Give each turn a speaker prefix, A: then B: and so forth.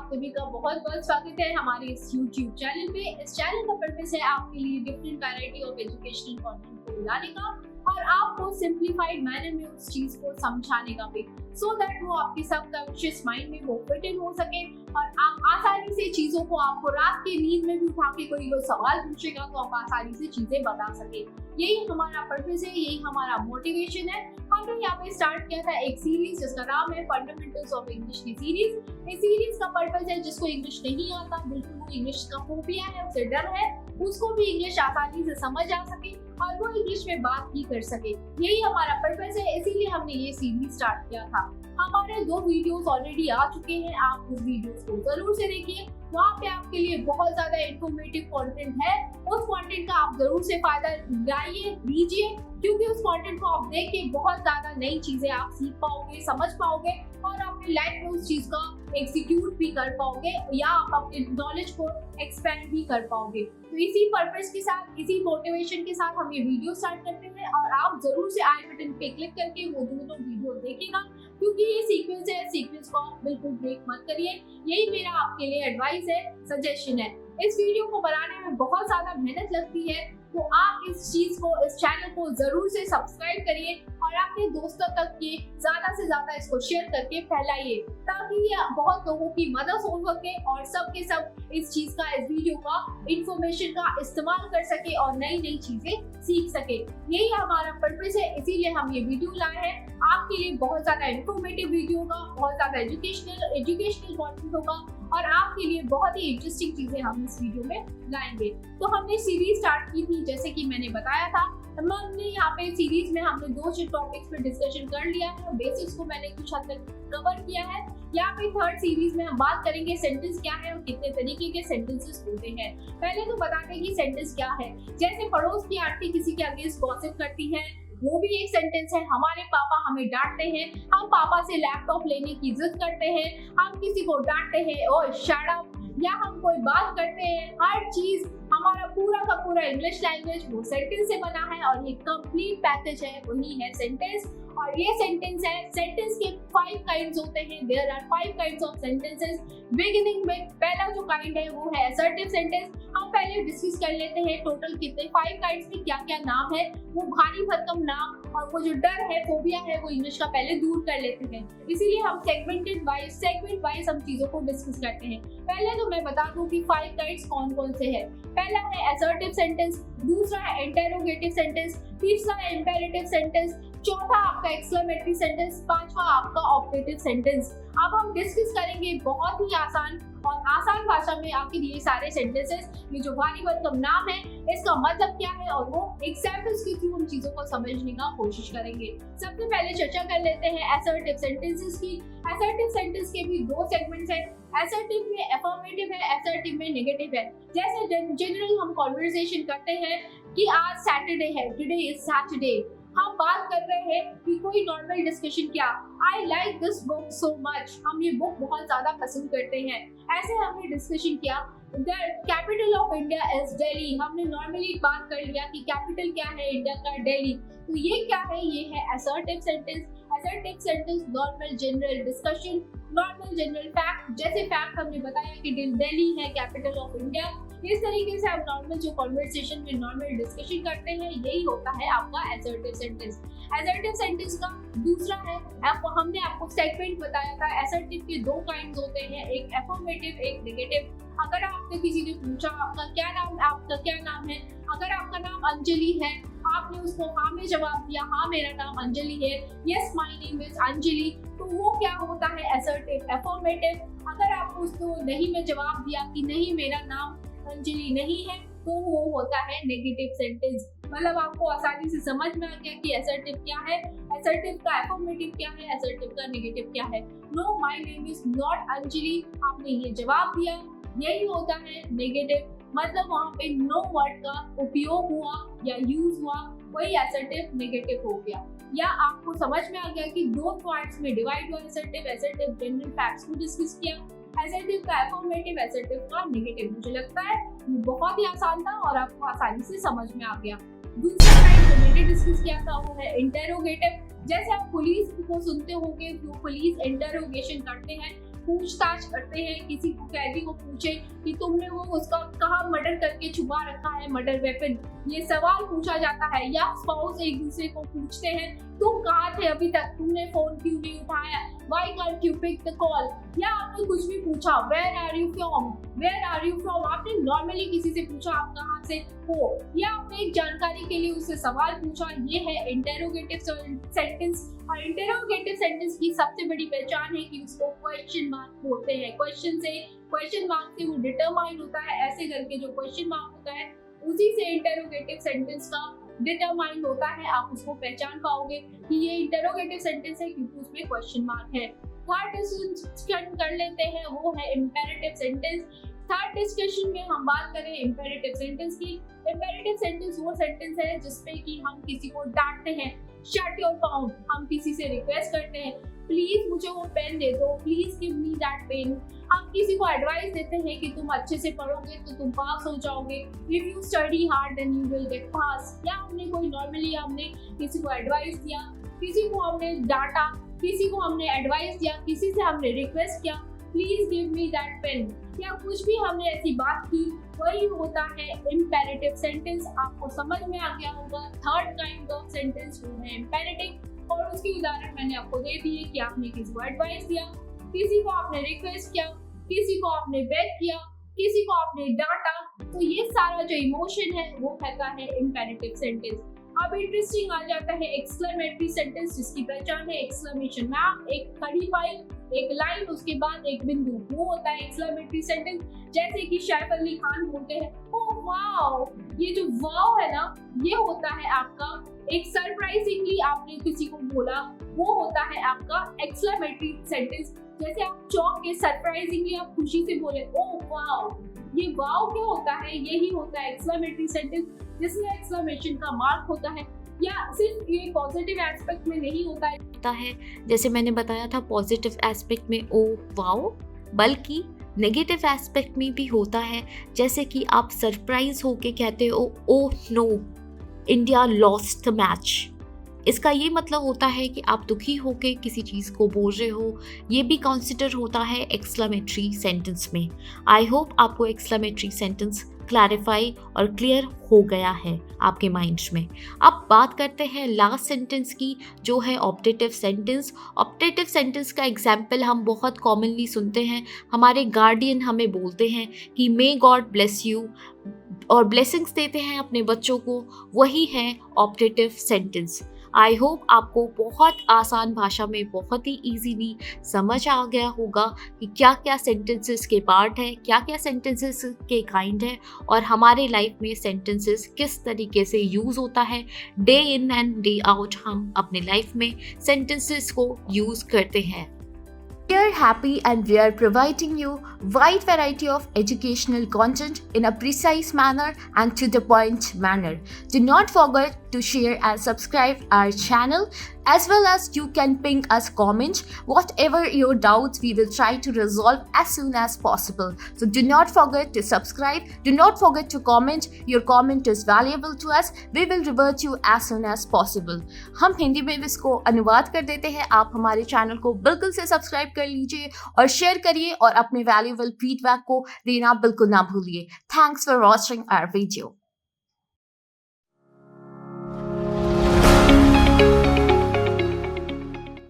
A: आप सभी का बहुत बहुत स्वागत है हमारे इस YouTube चैनल पे। इस चैनल का पर्पस है आपके लिए different variety of educational content को लाने का और आपको सिंप्लीफाइड मैनर में उस चीज को समझाने का भी, सो दैट वो आपके सबकॉन्शियस माइंड में वो फिट इन हो सके और आप आसानी से चीजों को, आपको रात की नींद में भी उठा के कोई सवाल पूछेगा तो आप आसानी से चीजें बता सके। यही हमारा पर्पस है, यही हमारा मोटिवेशन है। हमने यहाँ पे स्टार्ट किया था एक सीरीज जिसका नाम है फंडामेंटल्स ऑफ इंग्लिश की सीरीज। इस सीरीज का पर्पस है जिसको इंग्लिश नहीं आता, बिल्कुल इंग्लिश का फोबिया है, उसे डर है, उसको भी इंग्लिश आसानी से समझ आ सके और वो इंग्लिश में बात भी कर सके। यही हमारा पर्पस है, इसीलिए हमने ये सीरीज स्टार्ट किया था। हमारे 2 वीडियोस ऑलरेडी आ चुके हैं, आप उस वीडियोस को जरूर से देखिए। वहाँ पे आपके लिए बहुत ज्यादा इंफॉर्मेटिव कंटेंट है, उस कंटेंट का आप जरूर से फायदा उठाइए, लीजिए, क्योंकि उस कंटेंट को आप देख के बहुत ज्यादा नई चीजें आप सीख पाओगे, समझ पाओगे और अपनी लाइफ में उस चीज का एग्जीक्यूट भी कर पाओगे या आप अपने नॉलेज को एक्सपेंड भी कर पाओगे। तो इसी पर्पस के साथ, इसी मोटिवेशन के साथ हम ये वीडियो स्टार्ट करते हैं और आप जरूर से आई बटन पे क्लिक करके वो दोनों वीडियो देखिएगा, क्योंकि ये सीक्वेंस है, सीक्वेंस को आप बिल्कुल ब्रेक मत करिए। यही मेरा आपके लिए एडवाइस है, सजेशन है। इस वीडियो को बनाने में बहुत ज्यादा मेहनत लगती है, तो आप इस चीज को, इस चैनल को जरूर से सब्सक्राइब करिए और अपने दोस्तों तक ये ज्यादा से ज्यादा इसको शेयर करके फैलाइए, ताकि ये बहुत लोगों की मदद हो सके और सब के सब इस चीज का, इस वीडियो का, इंफॉर्मेशन का इस्तेमाल कर सके और नई नई चीजें सीख सके। यही हमारा पर्पस है, इसीलिए हम ये वीडियो लाए हैं। आपके लिए बहुत ज्यादा इंफॉर्मेटिव वीडियो होगा, बहुत ज्यादा एजुकेशनल कंटेंट होगा और आपके लिए बहुत ही इंटरेस्टिंग चीजें हम इस वीडियो में लाएंगे। तो हमने सीरीज स्टार्ट की थी, जैसे कि मैंने बताया था। हमने यहाँ पे सीरीज में हमने 2 टॉपिक्स पे डिस्कशन कर लिया है, बेसिक्स को मैंने कुछ हद तक कवर किया है। यहाँ पे 3rd सीरीज में हम बात करेंगे सेंटेंस क्या है और कितने तरीके के सेंटेंसेस होते हैं। पहले तो बता दें कि सेंटेंस क्या है। जैसे पड़ोस की आंटी किसी के अगेंस्ट गॉसिप करती है, वो भी एक सेंटेंस है। हमारे पापा हमें डांटते हैं, हम पापा से लैपटॉप लेने की जिद करते हैं, हम किसी को डांटते हैं ओए शट अप, या हम कोई बात करते हैं। हर चीज, हमारा पूरा का पूरा इंग्लिश लैंग्वेज वो सेंटेंस से बना है और ये कंप्लीट पैकेज है, वही है सेंटेंस। और ये सेंटेंस है, सेंटेंस के 5 काइंड्स होते हैं। There are 5 kinds of sentences. Beginning में पहला जो काइंड है वो है असर्टिव सेंटेंस। हम पहले डिस्कस कर लेते हैं टोटल कितने 5 काइंड्स में क्या क्या नाम है, वो भारी भरकम नाम और वो जो डर है, फोबिया है, वो इंग्लिश का पहले दूर कर लेते हैं। इसीलिए हम सेगमेंट वाइज हम चीजों को डिस्कस करते हैं। पहले तो मैं बता दूं कि 5 काइंड्स कौन कौन से हैं। पहला है असर्टिव सेंटेंस, दूसरा है इंटेरोगेटिव सेंटेंस, तीसरा है इंपेरेटिव सेंटेंस, चौथा आपका एक्सक्लेमेटरी सेंटेंस, 5वां आपका ऑपरेटिव सेंटेंस। अब हम डिस्कस करेंगे बहुत ही आसान और आसान भाषा में आखिर ये सारे सेंटेंसेस, ये जो भारी भरकम नाम है, इसका मतलब क्या है और वो एग्जाम्पल्स के थ्रू हम चीजों को समझने का कोशिश करेंगे। सबसे पहले चर्चा कर लेते हैं असर्टिव सेंटेंसेस की। असर्टिव सेंटेंस के भी 2 सेगमेंट्स हैं। असर्टिव में अफर्मेटिव है, असर्टिव में नेगेटिव है। जैसे जनरल हम कॉन्वर्सेशन करते हैं कि आज सैटरडे है, टुडे इज सैटरडे। हम बात कर रहे हैं कि कोई नॉर्मल डिस्कशन क्या, I like this book so much, हम ये बुक बहुत ज्यादा पसंद करते हैं। ऐसे हमने डिस्कशन किया। The capital of India is Delhi, हमने नॉर्मली बात कर लिया कि कैपिटल क्या है इंडिया का, दिल्ली। तो ये क्या है, ये है assertive sentence. Assertive sentence normal general discussion, normal general fact, जैसे फैक्ट हमने बताया कि दिल्ली है कैपिटल ऑफ इंडिया। इस तरीके से आप नॉर्मल जो कॉन्वर्सेशन में नॉर्मल डिस्कशन करते हैं, यही होता है आपका असर्टिव सेंटेंस। असर्टिव सेंटेंस का दूसरा है, हमने आपको सेगमेंट बताया था। असर्टिव के 2 काइंड्स होते हैं, एक अफर्मेटिव, एक नेगेटिव। अगर आपसे किसी ने पूछा आपका क्या नाम है, अगर आपका नाम अंजलि है, आपने उसको हाँ में जवाब दिया, हाँ मेरा नाम अंजलि है, yes my name is Anjali, तो वो क्या होता है असर्टिव, अफर्मेटिव। अगर आपको उसको नहीं में जवाब दिया कि नहीं मेरा नाम अंजलि नहीं है, तो वो होता है नेगेटिव सेंटेंस। मतलब आपको आसानी से समझ में आ गया कि असर्टिव क्या है, असर्टिव का अफर्मेटिव क्या है, असर्टिव का नेगेटिव क्या है। No my name is not Anjali, आपने ये जवाब दिया, यही होता है नेगेटिव। मतलब वहाँ पे नो वर्ड का उपयोग हुआ या यूज हुआ, वही असर्टिव नेगेटिव हो गया। या आपको समझ में आ गया कि 2 पार्ट्स में डिवाइड हुआ असर्टिव जनरल फैक्ट्स को डिस्कस किया, असर्टिव का अफर्मेटिव, असर्टिव का नेगेटिव। मुझे लगता है ये बहुत ही आसान था और आपको आसानी से समझ में आ गया। दूसरा टाइप जो मैंने डिस्कस किया था वो है इंटेरोगेटिव। जैसे आप पुलिस को सुनते होंगे, जो पुलिस इंटेरोगेशन करते हैं, पूछताछ करते हैं, किसी को कैदी को पूछे कि तुमने वो उसका कहाँ मर्डर करके छुपा रखा है मर्डर वेपन, ये सवाल पूछा जाता है। या स्पाउस एक दूसरे को पूछते हैं तुम कहाँ थे अभी तक, तुमने फोन क्यों नहीं उठाया, Why can't you pick the call? या आपने कुछ भी पूछा, Where are you from? Where are you from? आपने नॉर्मली किसी से पूछा आप कहाँ से हो, या आपने एक जानकारी के लिए उससे सवाल पूछा, ये है इंटेरोगेटिव सेंटेंस। और इंटेरोगेटिव सेंटेंस की सबसे बड़ी पहचान है कि उसको क्वेश्चन मार्क बोलते हैं। क्वेश्चन मार्क से वो डिटरमाइन होता है, ऐसे करके जो क्वेश्चन मार्क होता है उसी से इंटेरोगेटिव सेंटेंस का डिटरमाइन होता है। आप उसको पहचान पाओगे कि ये इंटेरोगेटिव सेंटेंस है क्योंकि उसमें क्वेश्चन मार्क है। थर्ड डिस्कशन कर लेते हैं, वो है इम्पेरेटिव सेंटेंस। थर्ड डिस्कशन में हम बात करें इम्पेरेटिव सेंटेंस की। इम्पेरेटिव सेंटेंस वो सेंटेंस है जिसपे कि हम किसी को डांटते हैं, शट योर माउथ। हम किसी से रिक्वेस्ट करते हैं प्लीज मुझे वो पेन दे दो, please give me that pain. हम किसी को एडवाइस देते हैं कि तुम अच्छे से पढ़ोगे तो तुम पास हो जाओगे, if you study hard then you will get pass. या हमने किसी को एडवाइस दिया, किसी को हमने डांटा, किसी को हमने एडवाइस दिया, किसी से हमने रिक्वेस्ट किया please give me that pain, या कुछ भी हमने ऐसी बात की, वही होता है इम्पेरेटिव सेंटेंस। आपको समझ में आ गया होगा थर्ड काइंड ऑफ सेंटेंस वो है इम्पेरेटिव। और उसकी उदाहरण मैंने आपको दे दी है कि आपने किसी को एडवाइस दिया, किसी को आपने रिक्वेस्ट किया, किसी को आपने बेग किया, किसी को आपने डांटा, तो ये सारा जो इमोशन है वो कहता है इम्पेरेटिव सेंटेंस। अब इंटरेस्टिंग आ जाता है एक्सक्लेमेटरी सेंटेंस, जिसकी पहचान है एक्सक्लेमेशन मार्क, एक खड़ी फाइल, एक लाइन, उसके बाद एक बिंदु, वो होता है एक्सक्लेमेटरी सेंटेंस। जैसे कि सैफ अली खान बोलते हैं ओह वाओ, ये जो वाओ है ना, ये होता है आपका एक सरप्राइजिंगली आपने किसी को बोला, वो होता है आपका एक्सक्लेमेटरी सेंटेंस। जैसे आप चौंक के सरप्राइजिंगली आप खुशी से बोले ओह वाओ, ये वाओ क्या होता है, यही होता है एक्सक्लेमेटरी सेंटेंस, जिसमें एक्सक्लेमेशन का मार्क होता है। या सिर्फ ये पॉजिटिव एस्पेक्ट में नहीं होता है,
B: जैसे मैंने बताया था पॉजिटिव एस्पेक्ट में ओ वाओ, बल्कि नेगेटिव एस्पेक्ट में भी होता है। जैसे कि आप सरप्राइज होके कहते हो oh no India lost the match, इसका ये मतलब होता है कि आप दुखी होके किसी चीज़ को बोल रहे हो, ये भी कंसिडर होता है एक्सक्लेमेटरी सेंटेंस में। आई होप आपको एक्सक्लेमेटरी सेंटेंस क्लैरिफाई और क्लियर हो गया है आपके माइंड्स में। अब बात करते हैं लास्ट सेंटेंस की, जो है ऑप्टेटिव सेंटेंस। ऑप्टेटिव सेंटेंस का एग्जाम्पल हम बहुत कॉमनली सुनते हैं, हमारे गार्डियन हमें बोलते हैं कि मे गॉड ब्लेस यू, और ब्लेसिंग्स देते हैं अपने बच्चों को, वही है ऑप्टेटिव सेंटेंस। आई होप आपको बहुत आसान भाषा में बहुत ही इजीली समझ आ गया होगा कि क्या क्या सेंटेंसेस के पार्ट है, क्या क्या सेंटेंसेस के काइंड है, और हमारे लाइफ में सेंटेंसेस किस तरीके से यूज़ होता है। Day in and day out हम अपने लाइफ में सेंटेंसेस को यूज़ करते हैं।
C: We are happy and we are providing you wide variety of educational content in a precise manner and to the point manner. Do not forget to share and subscribe our channel, as well as you can ping us comments. Whatever your doubts, we will try to resolve as soon as possible. So do not forget to subscribe. Do not forget to comment. Your comment is valuable to us. We will revert you as soon as possible. हम हिंदी में इसको अनुवाद कर देते हैं। आप हमारे channel को बिल्कुल से सब्सक्राइब कर लीजिए और शेयर करिए, और अपने वैल्यूएबल फीडबैक को देना बिल्कुल ना भूलिए। Thanks for watching our video.